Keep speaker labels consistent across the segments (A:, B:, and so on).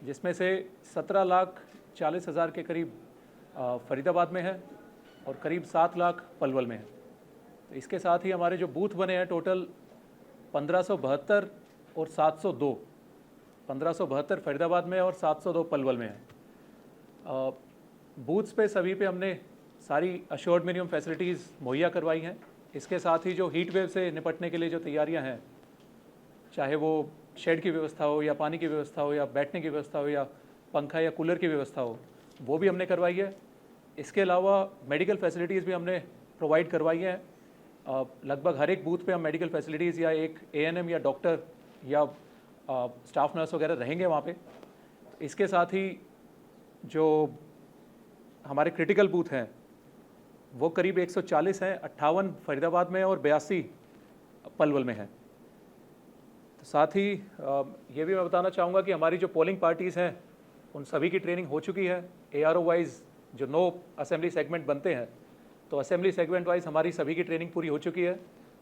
A: जिसमें से 17,40,000 के करीब फरीदाबाद में है और करीब 7 लाख पलवल में है। तो इसके साथ ही हमारे जो बूथ बने हैं टोटल 1572 और 702, 1572 फरीदाबाद में और 702 पलवल में है। बूथ्स पे सभी पे हमने सारी अश्योर्ड मिनिमम फैसिलिटीज़ मुहैया करवाई हैं। इसके साथ ही जो हीट वेव से निपटने के लिए जो तैयारियां हैं, चाहे वो शेड की व्यवस्था हो या पानी की व्यवस्था हो या बैठने की व्यवस्था हो या पंखा या कूलर की व्यवस्था हो, वो भी हमने करवाई है। इसके अलावा मेडिकल फैसिलिटीज़ भी हमने प्रोवाइड करवाई हैं। लगभग हर एक बूथ पे हम मेडिकल फैसिलिटीज़ या एक एएनएम या डॉक्टर या स्टाफ नर्स वगैरह रहेंगे वहाँ पे। इसके साथ ही जो हमारे क्रिटिकल बूथ हैं वो करीब 140 हैं, 58 फरीदाबाद में और 82 पलवल में हैं। तो साथ ही ये भी मैं बताना चाहूँगा कि हमारी जो पोलिंग पार्टीज़ हैं उन सभी की ट्रेनिंग हो चुकी है। एआरओ वाइज जो 9 असेंबली सेगमेंट बनते हैं, तो असेंबली सेगमेंट वाइज हमारी सभी की ट्रेनिंग पूरी हो चुकी है।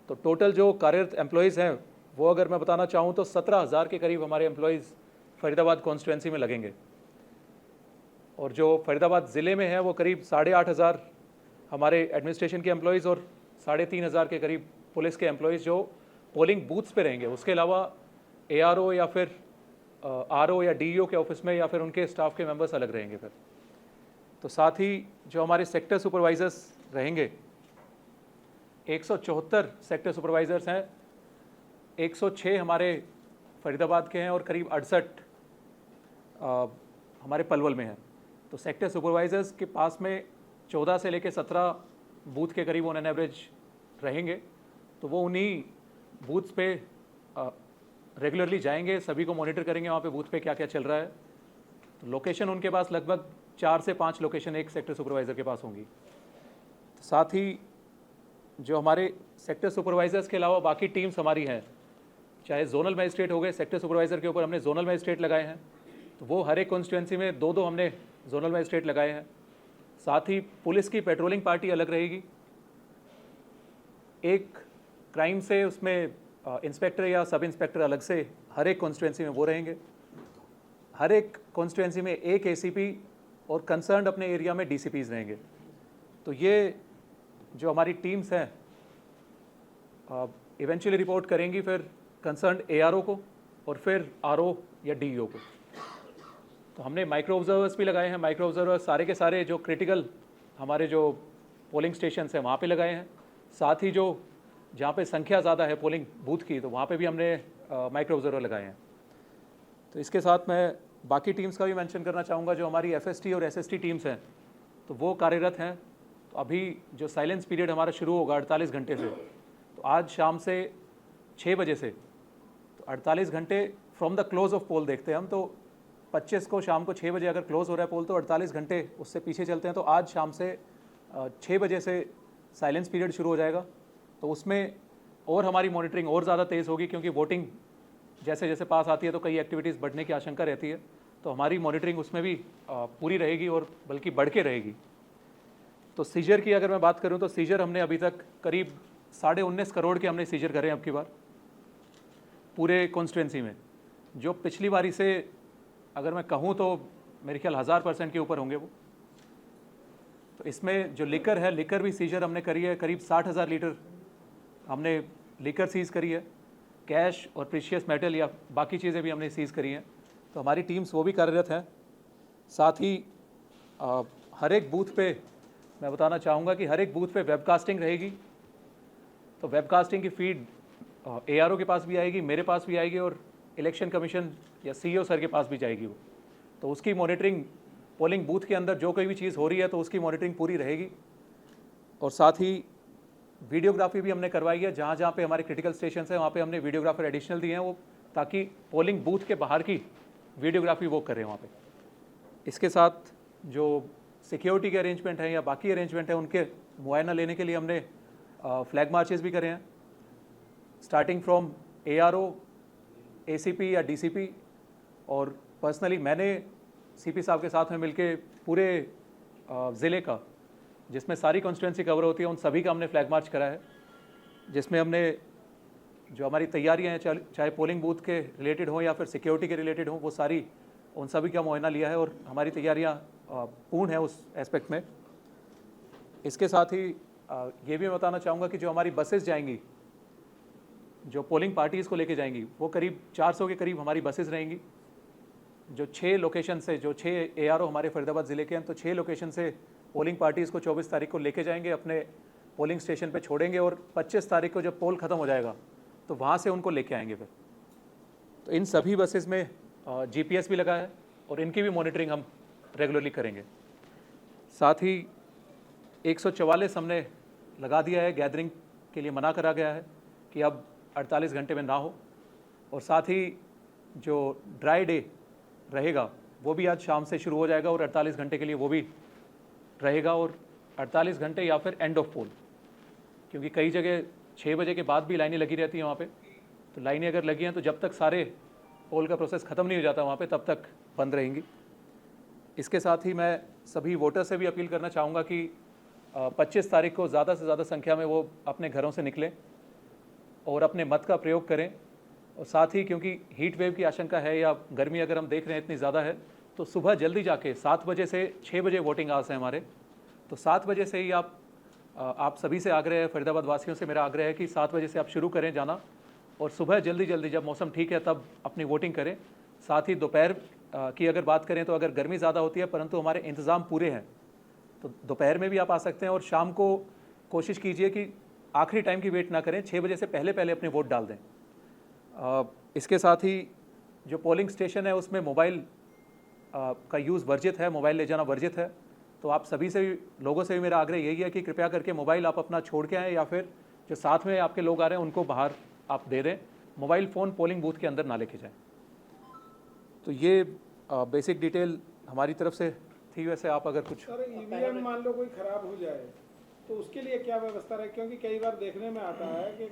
A: तो टोटल जो कार्यरत एम्प्लॉयज़ हैं वो अगर मैं बताना चाहूँ तो 17,000 के करीब हमारे एम्प्लॉयज़ फरीदाबाद कॉन्स्टिट्यूंसी में लगेंगे। और जो फरीदाबाद ज़िले में है वो करीब 8,500 हमारे एडमिनिस्ट्रेशन के एम्प्लॉयज़ और 3,500 के करीब पुलिस के एम्प्लॉयज़ जो पोलिंग बूथ्स पे रहेंगे। उसके अलावा एआरओ या फिर आरओ या डीईओ के ऑफिस में या फिर उनके स्टाफ के मेंबर्स अलग रहेंगे फिर। तो साथ ही जो हमारे सेक्टर सुपरवाइज़र्स रहेंगे, 174 सेक्टर सुपरवाइज़र्स हैं, 106 हमारे फरीदाबाद के हैं और करीब 68 हमारे पलवल में हैं। तो सेक्टर सुपरवाइज़र्स के पास में 14 से लेकर 17 बूथ के करीब ऑन एन एवरेज रहेंगे। तो वो उन्हीं बूथ्स पे रेगुलरली जाएंगे, सभी को मॉनिटर करेंगे वहाँ पे बूथ पे क्या क्या चल रहा है। तो लोकेशन उनके पास लगभग 4 से 5 लोकेशन एक सेक्टर सुपरवाइज़र के पास होंगी। तो साथ ही जो हमारे सेक्टर सुपरवाइज़र्स के अलावा बाकी टीम्स हमारी हैं, चाहे जोनल मजिस्ट्रेट हो गए, सेक्टर सुपरवाइज़र के ऊपर हमने जोनल मजिस्ट्रेट लगाए हैं, तो वो हर एक कॉन्स्टिट्यूंसी में 2-2 हमने जोनल मजिस्ट्रेट लगाए हैं। साथ ही पुलिस की पेट्रोलिंग पार्टी अलग रहेगी। एक क्राइम से उसमें इंस्पेक्टर या सब इंस्पेक्टर अलग से हर एक कॉन्स्टिट्यूंसी में वो रहेंगे। हर एक कॉन्स्टिट्यूंसी में एक एसीपी और कंसर्न्ड अपने एरिया में डीसीपीज रहेंगे। तो ये जो हमारी टीम्स हैं इवेंचुअली रिपोर्ट करेंगी फिर कंसर्न्ड एआरओ को और फिर आरओ या डीईओ को। तो हमने माइक्रो ऑब्जर्वर्स भी लगाए हैं। माइक्रो ऑब्जर्वर्स सारे के सारे जो क्रिटिकल हमारे जो पोलिंग स्टेशंस हैं वहाँ पे लगाए हैं। साथ ही जो जहाँ पे संख्या ज़्यादा है पोलिंग बूथ की, तो वहाँ पे भी हमने माइक्रो ऑब्जर्वर लगाए हैं। तो इसके साथ मैं बाकी टीम्स का भी मेंशन करना चाहूँगा। जो हमारी एफएसटी और एसएसटी टीम्स हैं तो वो कार्यरत हैं। तो अभी जो साइलेंस पीरियड हमारा शुरू होगा 48 घंटे से, तो आज शाम से 6 बजे से, तो 48 घंटे फ्रॉम द क्लोज ऑफ पोल देखते हैं हम। तो 25 को शाम को 6 बजे अगर क्लोज हो रहा है पोल, तो 48 घंटे उससे पीछे चलते हैं। तो आज शाम से 6 बजे से साइलेंस पीरियड शुरू हो जाएगा। तो उसमें और हमारी मॉनिटरिंग और ज़्यादा तेज़ होगी, क्योंकि वोटिंग जैसे जैसे पास आती है तो कई एक्टिविटीज़ बढ़ने की आशंका रहती है। तो हमारी मॉनिटरिंग उसमें भी पूरी रहेगी और बल्कि बढ़ के रहेगी। तो सीजर की अगर मैं बात करूं तो सीजर हमने अभी तक करीब 19.5 करोड़ के हमने सीजर करे हैं अब की बार पूरे कॉन्स्टिट्यूंसी में। जो पिछली बारी से अगर मैं कहूं तो मेरे ख्याल 1000% के ऊपर होंगे वो। तो इसमें जो लिकर है, लिकर भी सीजर हमने करी है, करीब 60,000 लीटर हमने लिकर सीज़ करी है। कैश और प्रीशियस मेटल या बाकी चीज़ें भी हमने सीज़ करी हैं। तो हमारी टीम्स वो भी कार्यरत हैं। साथ ही हर एक बूथ पे मैं बताना चाहूँगा कि हर एक बूथ पे वेबकास्टिंग रहेगी। तो वेबकास्टिंग की फीड एआरओ के पास भी आएगी, मेरे पास भी आएगी और इलेक्शन कमीशन या सीईओ सर के पास भी जाएगी वो। तो उसकी मॉनिटरिंग पोलिंग बूथ के अंदर जो कोई भी चीज़ हो रही है तो उसकी मॉनिटरिंग पूरी रहेगी। और साथ ही वीडियोग्राफी भी हमने करवाई है। जहाँ जहाँ पे हमारे क्रिटिकल स्टेशन हैं वहाँ पे हमने वीडियोग्राफर एडिशनल दिए हैं, वो ताकि पोलिंग बूथ के बाहर की वीडियोग्राफी वो करें वहाँ पे। इसके साथ जो सिक्योरिटी के अरेंजमेंट हैं या बाकी अरेंजमेंट है उनके मुआयना लेने के लिए हमने फ्लैग मार्चेस भी करे हैं, स्टार्टिंग फ्रॉम एआरओ, एसीपी या डीसीपी। और पर्सनली मैंने सीपी साहब के साथ में मिलके पूरे ज़िले का, जिसमें सारी कॉन्स्टिट्यूंसी कवर होती है, उन सभी का हमने फ्लैग मार्च करा है। जिसमें हमने जो हमारी तैयारियां हैं, चाहे पोलिंग बूथ के रिलेटेड हो या फिर सिक्योरिटी के रिलेटेड हो, वो सारी उन सभी का मुआयना लिया है और हमारी तैयारियाँ पूर्ण है उस एस्पेक्ट में। इसके साथ ही ये भी मैं बताना चाहूँगा कि जो हमारी बसेस जाएंगी, जो पोलिंग पार्टीज़ को लेके जाएंगी, वो करीब 400 के करीब हमारी बसेस रहेंगी। जो 6 लोकेशन से, जो 6 ARO हमारे फरीदाबाद ज़िले के हैं, तो 6 लोकेशन से पोलिंग पार्टीज़ को 24 तारीख को लेके जाएंगे, अपने पोलिंग स्टेशन पे छोड़ेंगे और 25 तारीख को जब पोल ख़त्म हो जाएगा तो वहाँ से उनको लेके आएंगे फिर। तो इन सभी बसेस में GPS भी लगा है और इनकी भी मॉनिटरिंग हम रेगुलरली करेंगे। साथ ही 144 हमने लगा दिया है, गैदरिंग के लिए मना करा गया है कि अब 48 घंटे में ना हो। और साथ ही जो ड्राई डे रहेगा वो भी आज शाम से शुरू हो जाएगा और 48 घंटे के लिए वो भी रहेगा, और 48 घंटे या फिर एंड ऑफ पोल, क्योंकि कई जगह 6 बजे के बाद भी लाइनें लगी रहती हैं वहाँ पे। तो लाइनें अगर लगी हैं तो जब तक सारे पोल का प्रोसेस ख़त्म नहीं हो जाता वहाँ पे, तब तक बंद रहेंगी। इसके साथ ही मैं सभी वोटर से भी अपील करना चाहूँगा कि 25 तारीख को ज़्यादा से ज़्यादा संख्या में वो अपने घरों से निकलें और अपने मत का प्रयोग करें। और साथ ही क्योंकि हीट वेव की आशंका है या गर्मी अगर हम देख रहे हैं इतनी ज़्यादा है, तो सुबह जल्दी जाके 7 बजे से 6 बजे वोटिंग आवर्स हैं हमारे, तो 7 बजे से ही आप सभी से आग्रह है, फरीदाबाद वासियों से मेरा आग्रह है कि 7 बजे से आप शुरू करें जाना और सुबह जल्दी जब मौसम ठीक है तब अपनी वोटिंग करें। साथ ही दोपहर की अगर बात करें तो अगर गर्मी ज़्यादा होती है परंतु हमारे इंतज़ाम पूरे हैं, तो दोपहर में भी आप आ सकते हैं। और शाम को कोशिश कीजिए कि आखिरी टाइम की वेट ना करें, 6 बजे से पहले अपने वोट डाल दें। इसके साथ ही जो पोलिंग स्टेशन है उसमें मोबाइल का यूज़ वर्जित है, मोबाइल ले जाना वर्जित है। तो आप सभी से भी, लोगों से भी मेरा आग्रह यही है कि कृपया करके मोबाइल आप अपना छोड़ के आएँ या फिर जो साथ में आपके लोग आ रहे हैं उनको बाहर आप दे दें। मोबाइल फ़ोन पोलिंग बूथ के अंदर ना लेके जाएं। तो ये बेसिक डिटेल हमारी तरफ से थी। वैसे आप अगर कुछ
B: सर, ईवीएम मान लो कोई ख़राब हो जाए तो उसके लिए क्या व्यवस्था रहे, क्योंकि कई बार देखने में आता है कि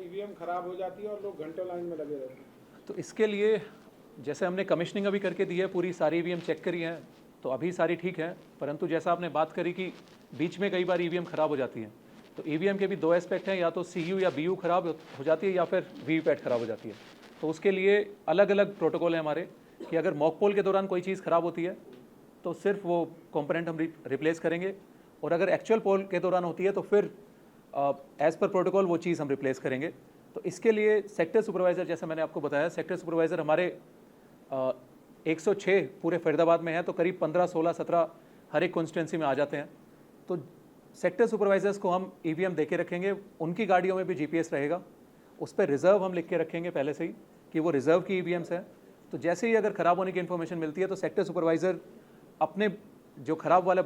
B: ईवीएम ख़राब हो जाती है और लोग घंटों लाइन में लगे रहते हैं।
A: तो इसके लिए जैसे हमने कमीशनिंग अभी करके दी है, पूरी सारी ईवीएम चेक करी हैं, तो अभी सारी ठीक है। परंतु जैसा आपने बात करी कि बीच में कई बार ईवीएम ख़राब हो जाती है, तो ईवीएम के भी 2 एस्पेक्ट हैं, या तो CU या BU ख़राब हो जाती है या फिर वीवीपैट ख़राब हो जाती है। तो उसके लिए अलग अलग प्रोटोकॉल हैं हमारे कि अगर मॉक पोल के दौरान कोई चीज़ ख़राब होती है तो सिर्फ वो कंपोनेंट हम रिप्लेस करेंगे, और अगर एक्चुअल पोल के दौरान होती है तो फिर एज़ पर प्रोटोकॉल वो चीज़ हम रिप्लेस करेंगे। तो इसके लिए सेक्टर सुपरवाइज़र, जैसे मैंने आपको बताया, सेक्टर सुपरवाइज़र हमारे 106 पूरे फरीदाबाद में है, तो करीब 15, 16, 17 हर एक कॉन्स्टिट्यूंसी में आ जाते हैं। तो सेक्टर सुपरवाइज़र्स को हम EVM दे के रखेंगे, उनकी गाड़ियों में भी GPS रहेगा, उस पर रिज़र्व हम लिख के रखेंगे पहले से ही कि वो रिज़र्व की EVMs हैं। तो जैसे ही अगर ख़राब होने की इन्फॉर्मेशन मिलती है तो सेक्टर सुपरवाइज़र अपने जो ख़राब वाला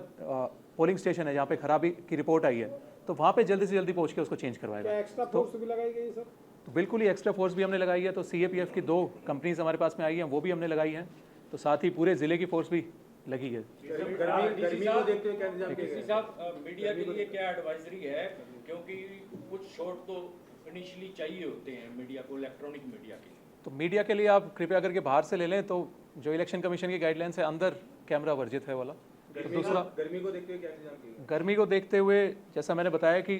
A: पोलिंग स्टेशन है जहाँ पे ख़राबी की रिपोर्ट आई है, तो वहाँ पे जल्दी से जल्दी पहुँच के उसको चेंज करवाएगा।
B: क्या एक्स्ट्रा फोर्स भी लगाई गई सर?
A: तो बिल्कुल ही एक्स्ट्रा फोर्स भी हमने लगाई है। तो CAPF की 2 कंपनीज हमारे पास में आई हैं, वो भी हमने लगाई हैं। तो साथ ही पूरे ज़िले की फोर्स भी लगी है।
C: गर्मी को देखते हुए क्या इंतजाम किए गए? साहब, मीडिया के लिए क्या एडवाइजरी है, क्योंकि कुछ शॉट तो इनिशियली चाहिए होते हैं मीडिया को, इलेक्ट्रॉनिक मीडिया के लिए।
A: तो मीडिया के लिए आप कृपया करके बाहर से ले लें, तो जो इलेक्शन कमीशन की गाइडलाइंस है अंदर कैमरा वर्जित है वाला। तो दूसरा,
C: गर्मी को देखते हुए क्या इंतजाम किए गए?
A: गर्मी को देखते हुए जैसा मैंने बताया कि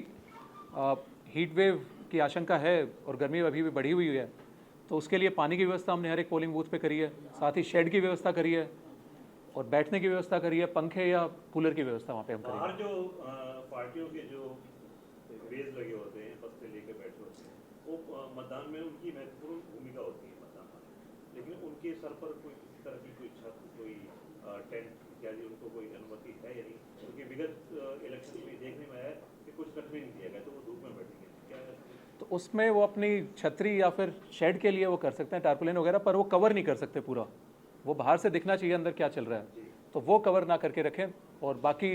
A: हीट वेव की आशंका है और गर्मी अभी भी बढ़ी हुई है, तो उसके लिए पानी की व्यवस्था हमने हर एक पोलिंग बूथ पे करी है, साथ ही शेड की व्यवस्था करी है और बैठने की व्यवस्था करी है, पंखे या कूलर की व्यवस्था वहाँ पे हम करेंगे।
D: बाहर जो पार्टियों के जो बेस लगे होते हैं, बस्ते लेके बैठे होते हैं, वो मतदान में उनकी महत्वपूर्ण भूमिका होती है मतदान में, लेकिन उनके सर पर कोई किसी तरह की कोई छत, कोई टेंट इत्यादि उनको कोई अनुमति है या नहीं? क्योंकि विगत इलेक्शन में देखने में आया कि कुछ कट भी नहीं दिया गया, तो वो धूप में बैठेंगे, क्या है? तो
A: उसमें वो अपनी छतरी या फिर शेड के लिए वो कर सकते हैं, टारपुलिन वगैरह, पर वो कवर नहीं कर सकते पूरा। वो बाहर से दिखना चाहिए अंदर क्या चल रहा है, तो वो कवर ना करके रखें। और बाकी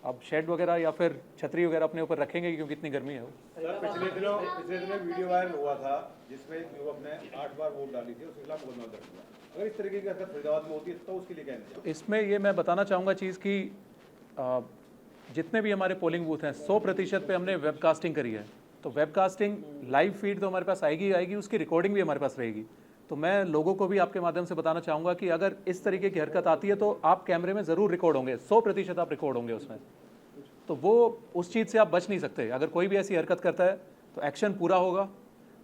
A: अब शेड वगैरह या फिर छतरी वगैरह अपने ऊपर रखेंगे क्योंकि इतनी गर्मी है। वो
E: सर, पिछले दिनों वीडियो वायरल हुआ था जिसमें युवक ने 8 बार वोट डाली थी, उसके खिलाफ मुकदमा दर्ज हुआ। अगर इस तरीके की हरकत फरीदाबाद में होती है तो उसके लिए क्या इंतजाम?
A: इसमें ये मैं बताना चाहूँगा चीज़ कि जितने भी हमारे पोलिंग बूथ हैं 100% पे हमने वेबकास्टिंग करी है। तो वेबकास्टिंग लाइव फीड तो हमारे पास आएगी, उसकी रिकॉर्डिंग भी हमारे पास रहेगी। तो मैं लोगों को भी आपके माध्यम से बताना चाहूँगा कि अगर इस तरीके की हरकत आती है तो आप कैमरे में ज़रूर रिकॉर्ड होंगे, 100% आप रिकॉर्ड होंगे उसमें। तो वो उस चीज़ से आप बच नहीं सकते। अगर कोई भी ऐसी हरकत करता है तो एक्शन पूरा होगा।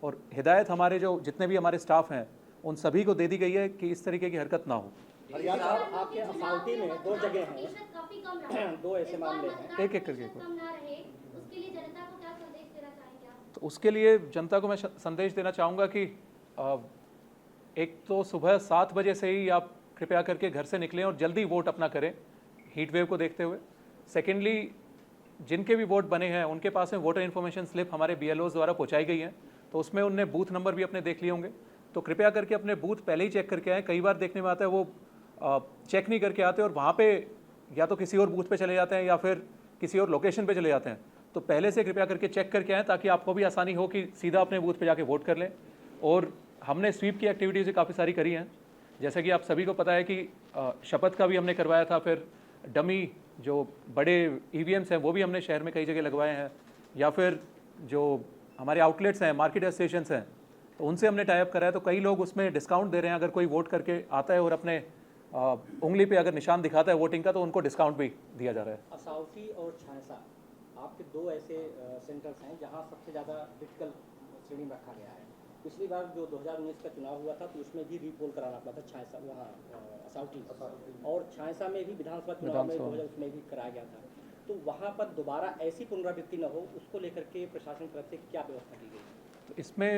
A: और हिदायत हमारे जो जितने भी हमारे स्टाफ हैं उन सभी को दे दी गई है कि इस तरीके की हरकत ना हो।
F: हरियाणा साहब, आपके असाउटी में 2 जगह हैं,
G: काफी कम रहा है।
F: 2 ऐसे मामले हैं।
A: एक एक करके
G: कम ना रहे, उसके लिए जनता को क्या संदेश देना चाहेंगे आप?
A: तो उसके लिए जनता को मैं संदेश देना चाहूँगा कि एक तो सुबह 7 बजे से ही आप कृपया करके घर से निकलें और जल्दी वोट अपना करें हीट वेव को देखते हुए। सेकेंडली, जिनके भी वोट बने हैं उनके पास में वोटर इन्फॉर्मेशन स्लिप हमारे BLOs द्वारा पहुंचाई गई है, तो उसमें उनने बूथ नंबर भी अपने देख लिए होंगे। तो कृपया करके अपने बूथ पहले ही चेक करके आएँ। कई बार देखने में आता है वो चेक नहीं करके आते और वहाँ पे या तो किसी और बूथ पे चले जाते हैं या फिर किसी और लोकेशन पे चले जाते हैं। तो पहले से कृपया करके चेक करके आएँ ताकि आपको भी आसानी हो कि सीधा अपने बूथ पे जाके वोट कर लें। और हमने स्वीप की एक्टिविटीज़ काफ़ी सारी करी हैं, जैसे कि आप सभी को पता है कि शपथ का भी हमने करवाया था, फिर डमी जो बड़े EVMs हैं वो भी हमने शहर में कई जगह लगवाए हैं, या फिर जो हमारे आउटलेट्स हैं, मार्केट स्टेशंस हैं, तो उनसे हमने टाइप करा है। तो कई लोग उसमें डिस्काउंट दे रहे हैं। अगर कोई वोट करके आता है और अपने उंगली पे अगर निशान दिखाता है वोटिंग का, तो उनको डिस्काउंट भी दिया जा रहा है।
F: असाउटी और छांसा आपके 2 ऐसे सेंटर्स हैं जहां सबसे ज़्यादा क्रिटिकल श्रेणी में रखा गया है। पिछली बार जो 2019 का चुनाव हुआ था तो उसमें भी रीपोल कराना पड़ा था छांसा, वहाँ असाउटी, और छांसा में भी विधानसभा चुनाव में 2000 उसमें भी कराया गया था। तो वहाँ पर दोबारा ऐसी पुनरावृत्ति न हो, उसको लेकर के प्रशासन की तरफ से क्या व्यवस्था की गई?
A: तो इसमें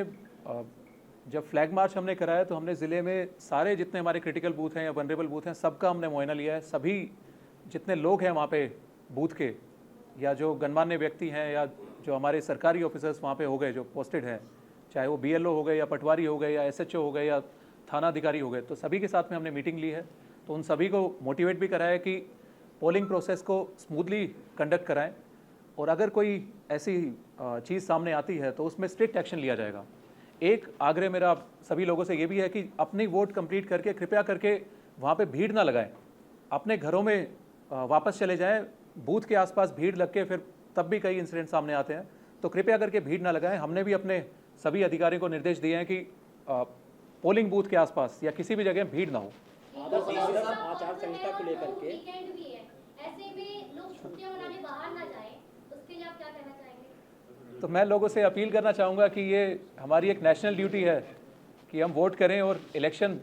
A: जब फ्लैग मार्च हमने कराया तो हमने ज़िले में सारे जितने हमारे क्रिटिकल बूथ हैं या वनरेबल बूथ हैं सबका हमने मुआयना लिया है। सभी जितने लोग हैं वहाँ पे बूथ के, या जो गणमान्य व्यक्ति हैं या जो हमारे सरकारी ऑफिसर्स वहाँ पे हो गए जो पोस्टेड हैं, चाहे वो BLO हो गए या पटवारी हो गए या SHO हो गए या थाना अधिकारी हो गए, तो सभी के साथ में हमने मीटिंग ली है। तो उन सभी को मोटिवेट भी कराया कि पोलिंग प्रोसेस को स्मूथली कंडक्ट कराएं, और अगर कोई ऐसी चीज़ सामने आती है तो उसमें स्ट्रिक्ट एक्शन लिया जाएगा। एक आग्रह मेरा सभी लोगों से ये भी है कि अपनी वोट कंप्लीट करके कृपया करके वहाँ पे भीड़ ना लगाएं, अपने घरों में वापस चले जाएं। बूथ के आसपास भीड़ लग के फिर तब भी कई इंसिडेंट सामने आते हैं, तो कृपया करके भीड़ ना लगाएं। हमने भी अपने सभी अधिकारियों को निर्देश दिए हैं कि पोलिंग बूथ के आसपास या किसी भी जगह भीड़ ना हो।
F: आचार संहिता को लेकर के
G: वीकेंड भी है, ऐसे में लोग छुट्टियां मनाने बाहर ना जाएं, उसके लिए आप क्या कहना चाहेंगे?
A: तो मैं लोगों से अपील करना चाहूँगा कि ये हमारी एक नेशनल ड्यूटी है कि हम वोट करें, और इलेक्शन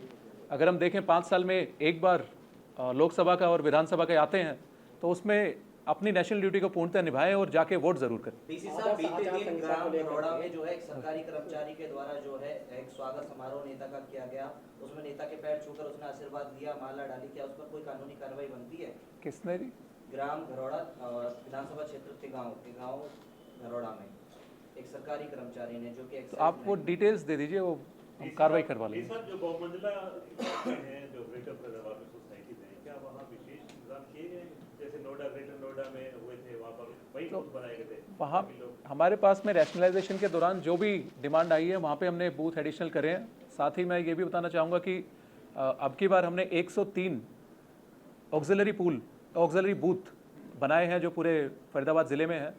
A: अगर हम देखें 5 साल में एक बार लोकसभा का और विधानसभा के आते हैं, तो उसमें अपनी नेशनल ड्यूटी को पूर्णतः निभाएं और जाके वोट जरूर करें।
H: डीसी साहब, बीते दिन ग्राम धरोड़ा में जो है एक सरकारी कर्मचारी के द्वारा जो है एक स्वागत समारोह नेता का किया गया, उसमें नेता के पैर छूकर उसने आशीर्वाद दिया, माला डाली, क्या उस पर कोई कानूनी कार्रवाई बनती है?
A: किसने जी?
H: ग्राम धरोड़ा विधानसभा क्षेत्र के गाँव धरोड़ा में एक सरकारी कर्मचारी ने, जो कि
A: तो आप वो डिटेल्स दे दीजिए, वो हम कार्रवाई करवा लेंगे।
D: सर, जो बहुमंजिला हैं जो ग्रेटर फरीदाबाद में सोसाइटी में, क्या वहाँ विशेष इंतजाम किए गए? जैसे ग्रेटर नोएडा में हुए थे, वहाँ पर वही बूथ बनाए गए थे। वहाँ
A: हमारे पास में रैशनलाइजेशन के दौरान जो भी डिमांड आई है वहाँ पे हमने बूथ एडिशनल करे हैं। साथ ही मैं ये भी बताना चाहूँगा कि अब की बार हमने 103 ऑक्सिलरी बूथ बनाए हैं जो पूरे फरीदाबाद ज़िले में हैं,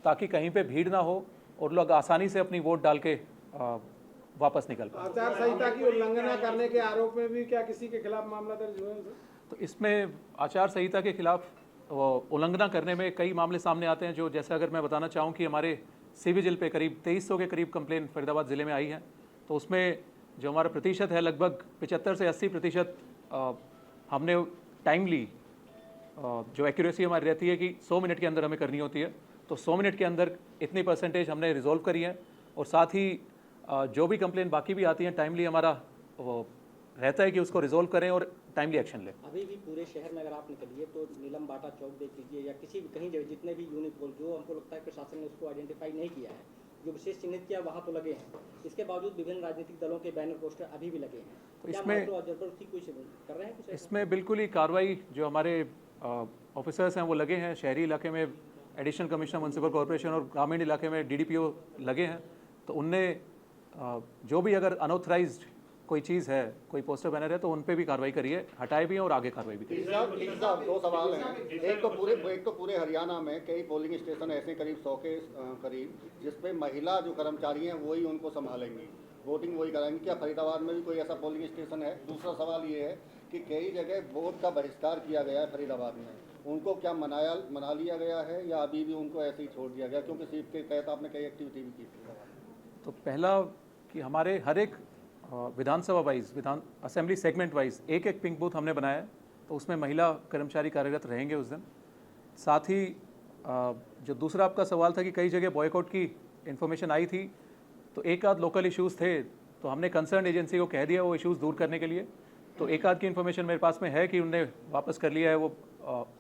A: ताकि कहीं पे भीड़ ना हो और लोग आसानी से अपनी वोट डाल के वापस निकल पाए।
B: आचार संहिता की उल्लंघना करने के आरोप में भी क्या किसी के खिलाफ मामला दर्ज हुआ है?
A: तो इसमें आचार संहिता के खिलाफ उल्लंघना करने में कई मामले सामने आते हैं, जो जैसे अगर मैं बताना चाहूँ कि हमारे CVGIL पे करीब 2300 के करीब कंप्लेन फरीदाबाद ज़िले में आई है। तो उसमें जो हमारा प्रतिशत है लगभग 75 से 80% हमने टाइमली जो एक्यूरेसी हमारी रहती है कि 100 मिनट के अंदर हमें करनी होती है, तो 100 मिनट के अंदर इतनी परसेंटेज हमने रिजॉल्व करी है। और साथ ही जो भी कंप्लेन बाकी भी आती हैं टाइमली हमारा रहता है कि उसको रिजॉल्व करें और टाइमली एक्शन लें।
F: अभी भी पूरे शहर में अगर आप निकलिए तो नीलम बाटा चौक देख लीजिए या किसी भी कहीं जितने भी यूनिपोल, जो हमको लगता है प्रशासन ने उसको आइडेंटिफाई नहीं किया है, जो विशेष चिन्हित किया वहाँ तो लगे हैं। इसके बावजूद विभिन्न राजनीतिक दलों के बैनर पोस्टर अभी भी लगे हैं।
A: तो इसमें
F: जबरदस्ती कुछ कर रहे हैं कुछ?
A: इसमें बिल्कुल ही कार्रवाई जो हमारे ऑफिसर्स हैं वो लगे हैं। शहरी इलाके में एडिशनल कमिश्नर म्यूनसिपल कॉर्पोरेशन और ग्रामीण इलाके में DDPO लगे हैं, तो उनने जो भी अगर अनऑथराइज्ड कोई चीज़ है, कोई पोस्टर बैनर है, तो उन पे भी कार्रवाई करिए, हटाए भी और आगे कार्रवाई भी करिए।
I: साहब 2 सवाल हैं। एक तो पूरे हरियाणा में कई पोलिंग स्टेशन ऐसे करीब 100 के करीब जिसपे महिला जो कर्मचारी हैं वही उनको संभालेंगी, वोटिंग वही कराएंगी। क्या फरीदाबाद में भी कोई ऐसा पोलिंग स्टेशन है? दूसरा सवाल ये है कि कई जगह वोट का बहिष्कार किया गया है फरीदाबाद में, उनको क्या मना लिया गया है या अभी भी उनको ऐसे ही छोड़ दिया गया, क्योंकि स्वीप के तहत आपने कई एक्टिविटी भी की थी?
A: तो पहला कि हमारे हर एक विधानसभा वाइज, असेंबली सेगमेंट वाइज एक एक पिंक बूथ हमने बनाया है, तो उसमें महिला कर्मचारी कार्यरत रहेंगे उस दिन। साथ ही जो दूसरा आपका सवाल था कि कई जगह बॉयकॉट की इन्फॉर्मेशन आई थी, तो एक आध लोकल इश्यूज़ थे, तो हमने कंसर्न एजेंसी को कह दिया वो इश्यूज़ दूर करने के लिए। तो एक आध की इन्फॉर्मेशन मेरे पास में है कि उनने वापस कर लिया है, वो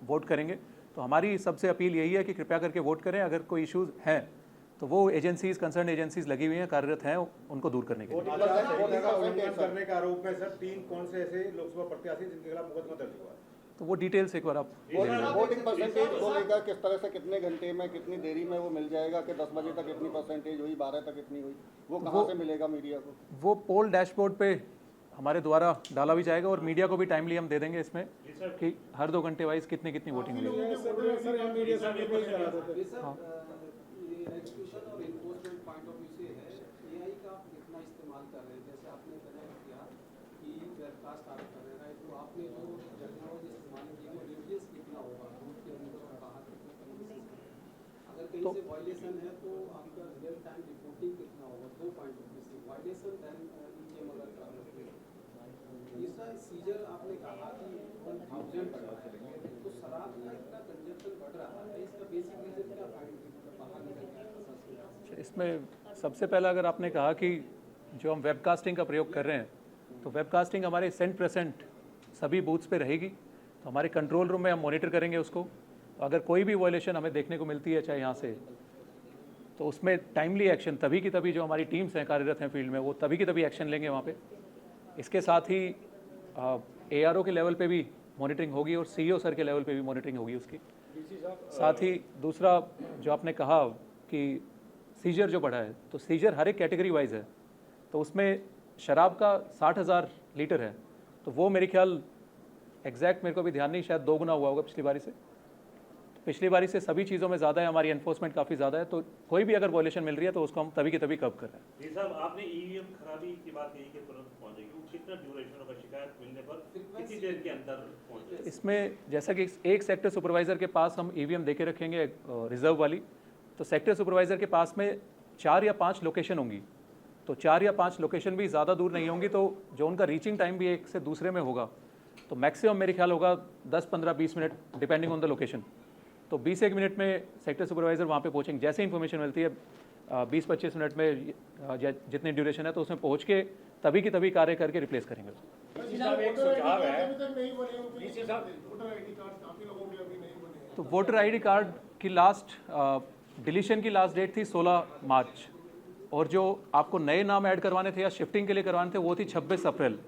A: वोट करेंगे। तो हमारी सबसे अपील यही है कि कृपया करके वोट करें। अगर कोई इश्यूज़ हैं तो वो एजेंसीज़, कंसर्न एजेंसीज़ लगी हुई हैं, कार्यरत हैं, उनको दूर करने के लिए।
E: उल्लंघन करने का आरोप में सर 3 कौन से ऐसे लोकसभा प्रत्याशी जिनके खिलाफ मुकदमा दर्ज हुआ है?
A: तो वो डिटेल्स एक बार आप
I: वोटिंग परसेंटेज को लेकर किस तरह से, कितने घंटे में, कितनी देरी में वो मिल जाएगा कि 10 बजे तक इतनी परसेंटेज हुई, 12 तक इतनी हुई, वो कहाँ से मिलेगा मीडिया को?
A: वो पोल डैशबोर्ड पे हमारे द्वारा डाला भी जाएगा और मीडिया को भी टाइमली हम दे देंगे इसमें कि हर 2 घंटे वाइज कितनी कितनी वोटिंग हुई। हाँ,
J: एजुकेशन और एनफोर्समेंट पॉइंट ऑफ व्यू से है, एआई का आप कितना इस्तेमाल कर रहे हैं? जैसे आपने पहले किया कि वेबकास्ट आप कर रहे हैं, तो आपने जो टेक्नोलॉजी इस्तेमाल की वो रेडियस कितना होगा रूट के अंदर और बाहर कितना कन्वीनियंस है? अगर कहीं से वायलेशन है तो आपका रियल टाइम रिपोर्टिंग कितना होगा? 2 पॉइंट ऑफ व्यू से वायलेशन देन ईकेएम अगर कर रहे हैं। तीसरा सीजर आपने कहा कि 1000 तो शराब का इतना कंजप्शन बढ़ रहा है, इसका बेसिक रीजन क्या फाइंड बाहर निकल गया?
A: इसमें सबसे पहला अगर आपने कहा कि जो हम वेबकास्टिंग का प्रयोग कर रहे हैं, तो वेबकास्टिंग हमारे 100% सभी बूथ्स पे रहेगी। तो हमारे कंट्रोल रूम में हम मॉनिटर करेंगे उसको। अगर कोई भी वायलेशन हमें देखने को मिलती है, चाहे यहाँ से, तो उसमें टाइमली एक्शन तभी की तभी जो हमारी टीम्स हैं कार्यरत हैं फील्ड में, वो तभी की तभी एक्शन लेंगे वहाँ पे। इसके साथ ही ARO के लेवल पे भी मॉनिटरिंग होगी और CEO सर के लेवल पे भी मॉनिटरिंग होगी उसकी। साथ ही दूसरा जो आपने कहा कि सीजर जो बढ़ा है, तो सीजर हर एक कैटेगरी वाइज है। तो उसमें शराब का 60,000 लीटर है, तो वो मेरे ख्याल एग्जैक्ट मेरे को भी ध्यान नहीं, शायद 2 गुना हुआ होगा पिछली बारी से। तो पिछली बारी से सभी चीज़ों में ज़्यादा है, हमारी एनफोर्समेंट काफ़ी ज़्यादा है। तो कोई भी अगर वायलेशन मिल रही है तो उसको हम तभी के तभी कब कर रहे हैं।
D: जी साहब, आपने ईवीएम खराबी की बात कही कि तुरंत पहुंचेगी, वो कितना ड्यूरेशन होगा? शिकायत मिलने पर कितनी देर के अंदर पहुंचेगी?
A: इसमें जैसा कि एक सेक्टर सुपरवाइज़र के पास हम EVM दे के रखेंगे रिजर्व वाली, तो सेक्टर सुपरवाइज़र के पास में 4 या 5 लोकेशन होंगी। तो 4 या 5 लोकेशन भी ज़्यादा दूर नहीं होंगी, तो जो उनका रीचिंग टाइम भी एक से दूसरे में होगा, तो मैक्सिमम मेरे ख्याल होगा 10, 15, 20 minute depending on the location. तो 20-1 मिनट में सेक्टर सुपरवाइज़र वहाँ पे पहुँचेंगे। जैसे इन्फॉर्मेशन मिलती है 20-25 मिनट में जितनी ड्यूरेशन है, तो उसमें पहुँच के तभी की तभी कार्य करके रिप्लेस करेंगे उसको। तो वोटर ID कार्ड की लास्ट डिलीशन की लास्ट डेट थी 16 मार्च, और जो आपको नए नाम ऐड करवाने थे या शिफ्टिंग के लिए करवाने थे वो थी 26 अप्रैल।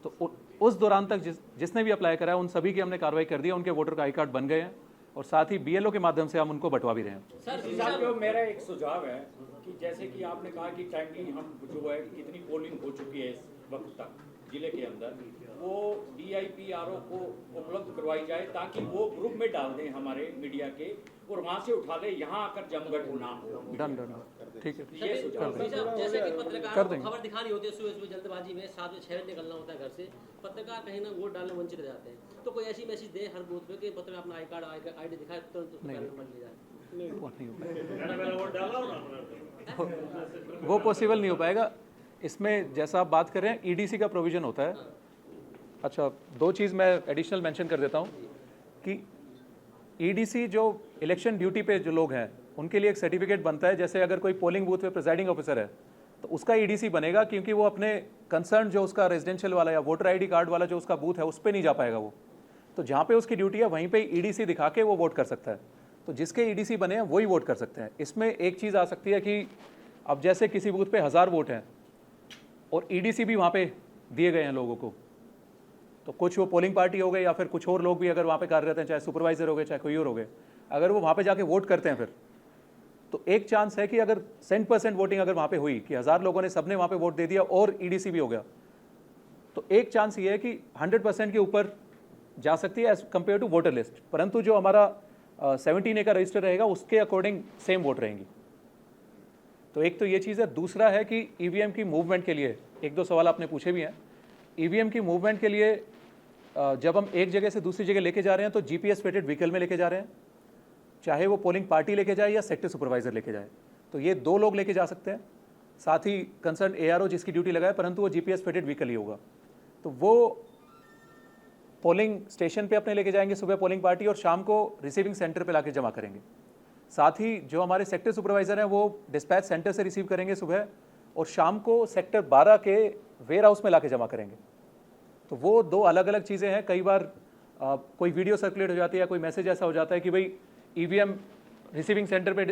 A: तो उस दौरान तक जिसने भी अप्लाई करा है उन सभी की हमने कार्रवाई कर दी है, उनके वोटर का आई कार्ड बन गए हैं, और साथ ही BLO के माध्यम से हम उनको बंटवा भी रहे हैं।
C: सर, मेरा एक सुझाव है कि जैसे कि आपने कहा कि टाइमली हम जो है कितनी पोलिंग हो चुकी है इस वक्त तक जिले के अंदर, वो DIPRO को उपलब्ध करवाई जाए ताकि वो ग्रुप में डाल दें हमारे मीडिया के, और वहाँ से उठा ले, यहाँ आकर जमघट ना हो।
A: डन, ठीक है,
C: ये सुझाव है।
F: जैसे कि पत्रकार खबर दिखानी होती है सुबह जल्दबाजी में, 7 से 6 बजे निकलना होता है घर से, पत्रकार कहीं ना वोट डालने वंचित रह जाते हैं। तो कोई ऐसी मैसेज दे हर बूथ पे कि पत्रकार अपना आई कार्ड ID दिखाए तुरंत नंबर ले जाए।
A: वो पॉसिबल नहीं हो पाएगा। इसमें जैसा आप बात कर रहे हैं EDC का प्रोविज़न होता है। अच्छा, 2 चीज़ मैं एडिशनल मेंशन कर देता हूँ कि EDC जो इलेक्शन ड्यूटी पे जो लोग हैं उनके लिए एक सर्टिफिकेट बनता है। जैसे अगर कोई पोलिंग बूथ पे प्रिजाइडिंग ऑफिसर है तो उसका EDC बनेगा, क्योंकि वो अपने कंसर्न जो उसका रेजिडेंशियल वाला या वोटर ID कार्ड वाला जो उसका बूथ है उस पर नहीं जा पाएगा। वो तो जहाँ पे उसकी ड्यूटी है वहीं पे EDC दिखा के वो वोट कर सकता है। तो जिसके EDC बने हैं वही वोट कर सकते हैं। इसमें एक चीज़ आ सकती है कि अब जैसे किसी बूथ पे 1000 वोट हैं और EDC भी वहाँ पे दिए गए हैं लोगों को, तो कुछ वो पोलिंग पार्टी हो गए या फिर कुछ और लोग भी अगर वहाँ पे कार्यरत हैं, चाहे सुपरवाइजर हो गए चाहे कोई और हो गए, अगर वो वहाँ पे जाके वोट करते हैं फिर तो एक चांस है कि अगर 100% वोटिंग अगर वहाँ पे हुई कि 1000 लोगों ने सबने वहाँ पे वोट दे दिया और EDC भी हो गया, तो एक चांस ये है कि 100% के ऊपर जा सकती है as compare to voter list. परंतु जो हमारा 17A का रजिस्टर रहेगा उसके अकॉर्डिंग सेम वोट रहेंगी। तो एक तो ये चीज़ है। दूसरा है कि EVM की मूवमेंट के लिए 1-2 सवाल आपने पूछे भी हैं। EVM की मूवमेंट के लिए जब हम एक जगह से दूसरी जगह लेके जा रहे हैं तो GPS फिटेड व्हीकल में लेके जा रहे हैं, चाहे वो पोलिंग पार्टी लेके जाए या सेक्टर सुपरवाइजर लेके जाए। तो ये 2 लोग लेके जा सकते हैं। साथ ही कंसर्न ARO जिसकी ड्यूटी लगाए, परंतु वो GPS फिटेड व्हीकल ही होगा। तो वो पोलिंग स्टेशन पे अपने लेके जाएंगे सुबह पोलिंग पार्टी, और शाम को रिसीविंग सेंटर पे लाके जमा करेंगे। साथ ही जो हमारे सेक्टर सुपरवाइज़र हैं वो डिस्पैच सेंटर से रिसीव करेंगे सुबह, और शाम को सेक्टर 12 के वेयर हाउस में लाके जमा करेंगे। तो वो दो अलग अलग चीज़ें हैं। कई बार कोई वीडियो सर्कुलेट हो जाती है या कोई मैसेज ऐसा हो जाता है कि भाई EVM रिसीविंग सेंटर पे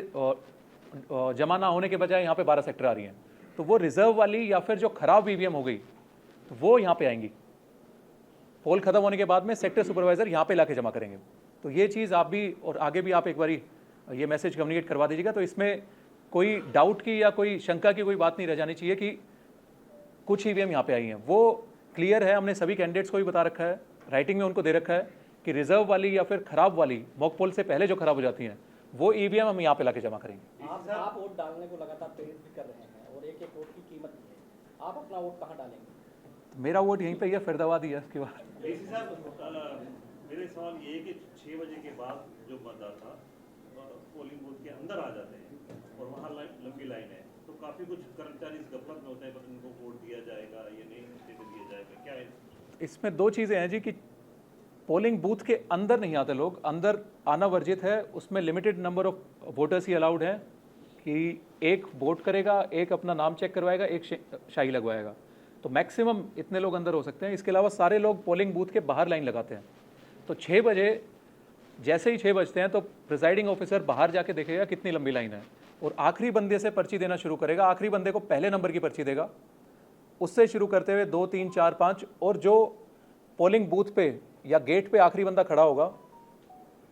A: जमा ना होने के बजाय यहाँ पे 12 सेक्टर आ रही हैं, तो वो रिजर्व वाली या फिर जो ख़राब EVM हो गई तो वो यहाँ पे आएंगी। पोल ख़त्म होने के बाद में सेक्टर सुपरवाइज़र यहाँ पे लाके जमा करेंगे। तो ये चीज़ आप भी और आगे भी आप एक बारी ये मैसेज कम्युनिकेट करवा दीजिएगा। तो इसमें कोई डाउट की या कोई शंका की कोई बात नहीं रह जानी चाहिए कि कुछ EVM यहाँ पे आई हैं। वो क्लियर है, हमने सभी कैंडिडेट्स को भी बता रखा है, राइटिंग में उनको दे रखा है कि रिजर्व वाली या फिर ख़राब वाली मॉक पोल से पहले जो ख़राब हो जाती हैं वो EVM हम यहाँ पे लाके जमा करेंगे।
F: आप वोट डालने को लगातार प्रेरित भी कर रहे हैं और एक एक वोट की कीमत भी है, आप अपना वोट कहाँ डालेंगे?
A: तो मेरा वोट यहीं पे ही है, फरीदाबाद ही है। उसके बाद
D: डीसी साहब, मेरे सवाल ये है कि 6 बजे के बाद जो मतदाता पोलिंग बूथ के अंदर आ जाते हैं और वहाँ लंबी लाइन है, तो काफ़ी कुछ कर्मचारी इस गफलत में होते हैं, उनको वोट दिया जाएगा या नहीं दिया जाएगा, क्या है?
A: इसमें दो चीज़ें हैं जी कि पोलिंग बूथ के अंदर नहीं आते लोग, अंदर आना वर्जित है। उसमें limited number of voters he allowed हैं कि एक वोट करेगा, एक अपना नाम चेक करवाएगा, एक शाही लगवाएगा। तो मैक्सिमम इतने लोग अंदर हो सकते हैं। इसके अलावा सारे लोग पोलिंग बूथ के बाहर लाइन लगाते हैं। तो 6 बजे जैसे ही 6 बजते हैं तो प्रिसाइडिंग ऑफिसर बाहर जाके देखेगा कितनी लंबी लाइन है और आखिरी बंदे से पर्ची देना शुरू करेगा। आखिरी बंदे को पहले नंबर की पर्ची देगा, उससे शुरू करते हुए 2, 3, 4, 5, और जो पोलिंग बूथ पे या गेट पे आखिरी बंदा खड़ा होगा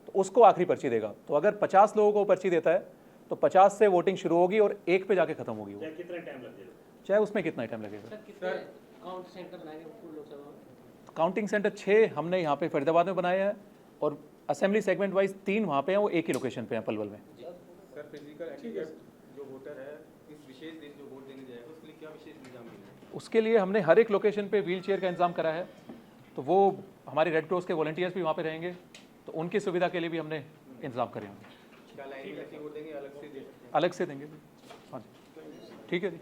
A: तो उसको आखिरी पर्ची देगा। तो अगर 50 लोगों को पर्ची देता है तो 50 से वोटिंग शुरू होगी और 1 पे जाके खत्म होगी। वो
D: कितना टाइम लगेगा?
A: चाहे उसमें कितना टाइम लगेगा।
F: काउंट सेंटर बनाएंगे लोकसभा में?
A: काउंटिंग सेंटर 6 हमने यहाँ पे फरीदाबाद में बनाए हैं और असेंबली सेगमेंट वाइज 3 वहाँ पे हैं, वो एक ही लोकेशन पे हैं, पलवल में।
J: सर फिजिकल एक्टिवेट जो वोटर है इस विशेष दिन जो वोट देने जाएगा उसके लिए क्या विशेष इंतजाम है?
A: उसके लिए हमने हर एक लोकेशन पे व्हील चेयर का इंतजाम करा है। तो वो हमारे रेड क्रॉस के वॉलंटियर्स भी वहाँ पे रहेंगे, तो उनकी सुविधा के लिए भी हमने इंतजाम करे होंगे।
J: क्या लाइन में वोट देंगे, अलग से दे सकते हैं?
A: अलग से देंगे। हाँ जी, ठीक है जी।